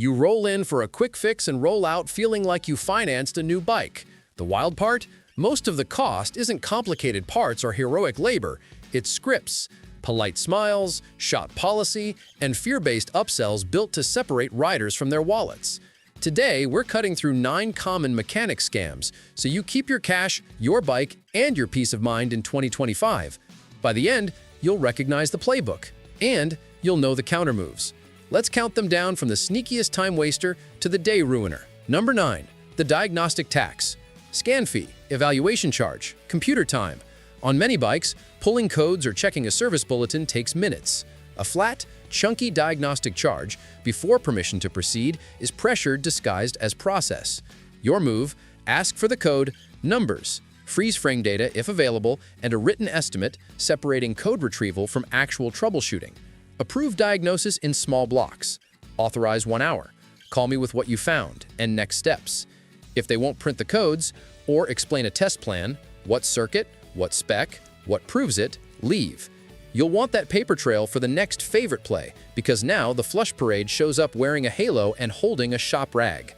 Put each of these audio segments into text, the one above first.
You roll in for a quick fix and roll out feeling like you financed a new bike. The wild part? Most of the cost isn't complicated parts or heroic labor. It's scripts, polite smiles, shot policy, and fear-based upsells built to separate riders from their wallets. Today, we're cutting through 9 common mechanic scams so you keep your cash, your bike, and your peace of mind in 2025. By the end, you'll recognize the playbook, and you'll know the counter moves. Let's count them down from the sneakiest time waster to the day ruiner. Number 9. The diagnostic tax. Scan fee, evaluation charge, computer time. On many bikes, pulling codes or checking a service bulletin takes minutes. A flat, chunky diagnostic charge before permission to proceed is pressure disguised as process. Your move: ask for the code, numbers, freeze frame data if available, and a written estimate separating code retrieval from actual troubleshooting. Approve diagnosis in small blocks. Authorize 1 hour. Call me with what you found and next steps. If they won't print the codes or explain a test plan, what circuit, what spec, what proves it, leave. You'll want that paper trail for the next favorite play, because now the flush parade shows up wearing a halo and holding a shop rag.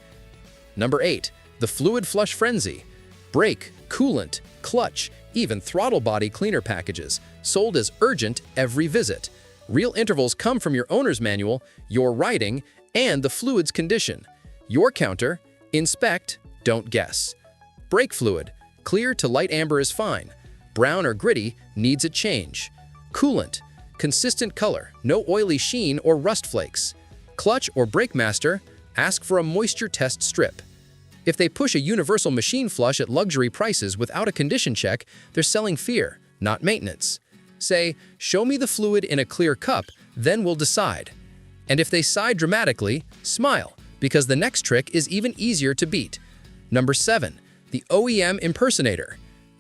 Number 8. The fluid flush frenzy. Brake, coolant, clutch, even throttle body cleaner packages, sold as urgent every visit. Real intervals come from your owner's manual, your writing, and the fluid's condition. Your counter: inspect, don't guess. Brake fluid: clear to light amber is fine. Brown or gritty needs a change. Coolant: consistent color, no oily sheen or rust flakes. Clutch or brake master: ask for a moisture test strip. If they push a universal machine flush at luxury prices without a condition check, they're selling fear, not maintenance. Say, show me the fluid in a clear cup, then we'll decide. And if they sigh dramatically, smile, because the next trick is even easier to beat. Number 7. The OEM impersonator.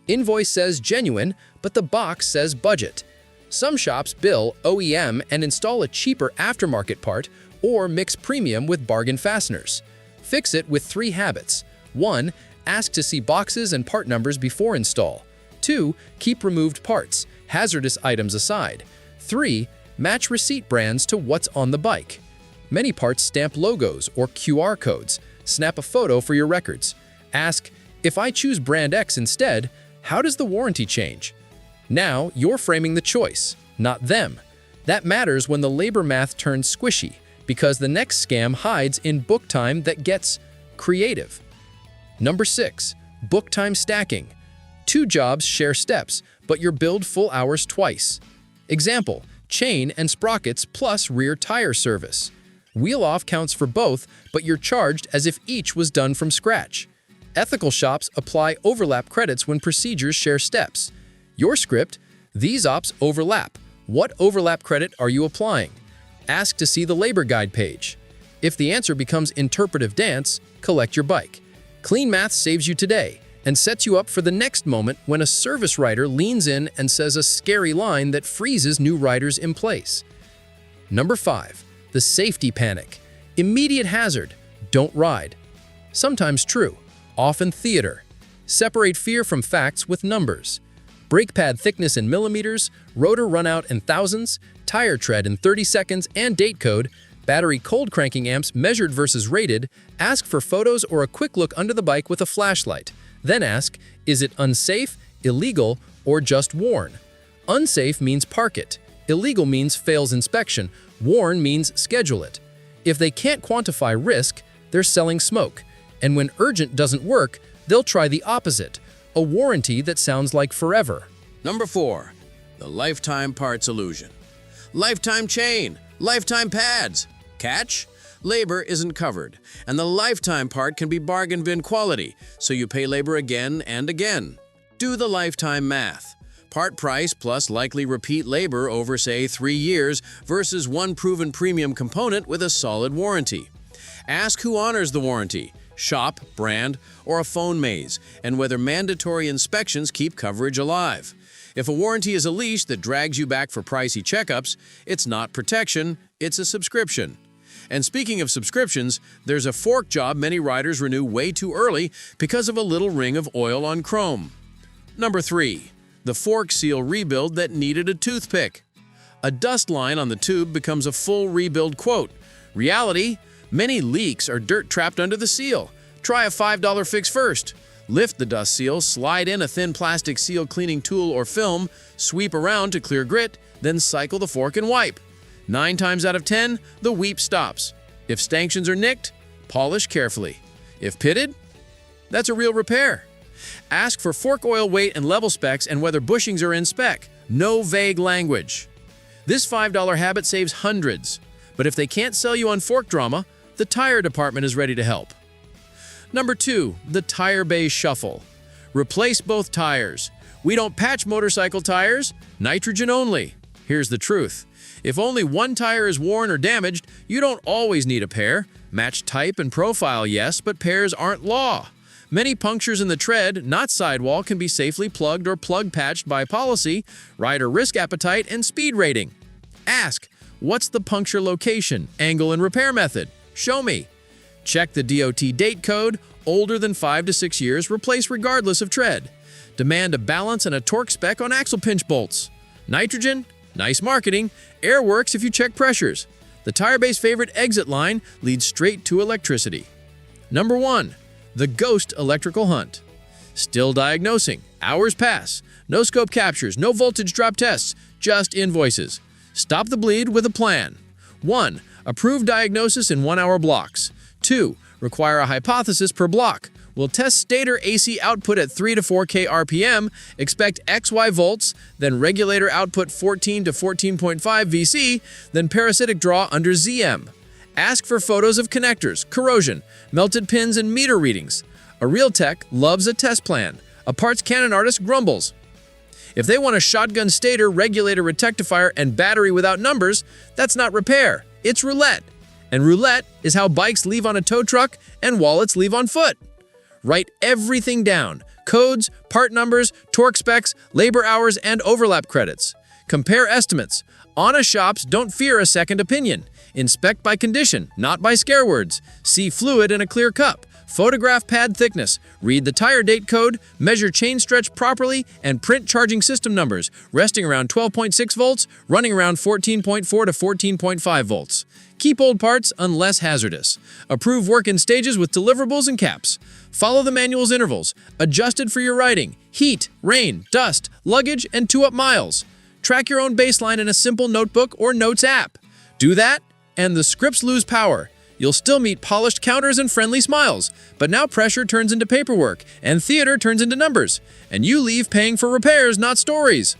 Invoice says genuine, but the box says budget. Some shops bill OEM and install a cheaper aftermarket part or mix premium with bargain fasteners. Fix it with 3 habits. 1. Ask to see boxes and part numbers before install. 2. Keep removed parts, hazardous items aside. 3. Match receipt brands to what's on the bike. Many parts stamp logos or QR codes. Snap a photo for your records. Ask, if I choose brand X instead, how does the warranty change? Now you're framing the choice, not them. That matters when the labor math turns squishy, because the next scam hides in book time that gets creative. Number 6. Book time stacking. 2 jobs share steps, but you're billed full hours twice. Example: chain and sprockets plus rear tire service. Wheel off counts for both, but you're charged as if each was done from scratch. Ethical shops apply overlap credits when procedures share steps. Your script: these ops overlap. What overlap credit are you applying? Ask to see the labor guide page. If the answer becomes interpretive dance, collect your bike. Clean math saves you today and sets you up for the next moment when a service writer leans in and says a scary line that freezes new riders in place. Number 5. The safety panic. Immediate hazard: don't ride. Sometimes true, often theater. Separate fear from facts with numbers. Brake pad thickness in millimeters, rotor runout in thousands, tire tread in 30 seconds, and date code. Battery cold cranking amps measured versus rated. Ask for photos or a quick look under the bike with a flashlight. Then ask, is it unsafe, illegal, or just worn? Unsafe means park it. Illegal means fails inspection. Worn means schedule it. If they can't quantify risk, they're selling smoke. And when urgent doesn't work, they'll try the opposite: a warranty that sounds like forever. Number 4. The lifetime parts illusion. Lifetime chain, lifetime pads. Catch? Labor isn't covered, and the lifetime part can be bargain bin quality, so you pay labor again and again. Do the lifetime math. Part price plus likely repeat labor over, say, 3 years versus one proven premium component with a solid warranty. Ask who honors the warranty: shop, brand, or a phone maze, and whether mandatory inspections keep coverage alive. If a warranty is a leash that drags you back for pricey checkups, it's not protection, it's a subscription. And speaking of subscriptions, there's a fork job many riders renew way too early because of a little ring of oil on chrome. Number 3. The fork seal rebuild that needed a toothpick. A dust line on the tube becomes a full rebuild quote. Reality: Many leaks are dirt trapped under the seal. Try a $5 fix first. Lift the dust seal, slide in a thin plastic seal cleaning tool or film, sweep around to clear grit, then cycle the fork and wipe. 9 times out of 10, the weep stops. If stanchions are nicked, polish carefully. If pitted, that's a real repair. Ask for fork oil weight and level specs and whether bushings are in spec. No vague language. This $5 habit saves hundreds. But if they can't sell you on fork drama, the tire department is ready to help. Number 2, the tire bay shuffle. Replace both tires. We don't patch motorcycle tires, nitrogen only. Here's the truth. If only one tire is worn or damaged, you don't always need a pair. Match type and profile, yes, but pairs aren't law. Many punctures in the tread, not sidewall, can be safely plugged or plug patched by policy, rider risk appetite, and speed rating. Ask, what's the puncture location, angle, and repair method? Show me. Check the DOT date code, older than 5 to 6 years, replace regardless of tread. Demand a balance and a torque spec on axle pinch bolts. Nitrogen? Nice marketing. Air works if you check pressures. The tire bay's favorite exit line leads straight to electricity. Number 1. The ghost electrical hunt. Still diagnosing. Hours pass. No scope captures, no voltage drop tests, just invoices. Stop the bleed with a plan. 1. Approve diagnosis in 1-hour blocks. 2. Require a hypothesis per block. We'll test stator AC output at 3 to 4K RPM, expect XY volts, then regulator output 14 to 14.5 VC, then parasitic draw under ZM. Ask for photos of connectors, corrosion, melted pins, and meter readings. A real tech loves a test plan. A parts canon artist grumbles. If they want a shotgun stator, regulator, rectifier, and battery without numbers, that's not repair, it's roulette. And roulette is how bikes leave on a tow truck and wallets leave on foot. Write everything down: codes, part numbers, torque specs, labor hours, and overlap credits. Compare estimates. Honest shops don't fear a second opinion. Inspect by condition, not by scare words. See fluid in a clear cup. Photograph pad thickness. Read the tire date code. Measure chain stretch properly and print charging system numbers, resting around 12.6 volts, running around 14.4 to 14.5 volts. Keep old parts unless hazardous. Approve work in stages with deliverables and caps. Follow the manual's intervals, adjusted for your riding, heat, rain, dust, luggage, and 2-up miles. Track your own baseline in a simple notebook or notes app. Do that, and the scripts lose power. You'll still meet polished counters and friendly smiles, but now pressure turns into paperwork, and theater turns into numbers, and you leave paying for repairs, not stories.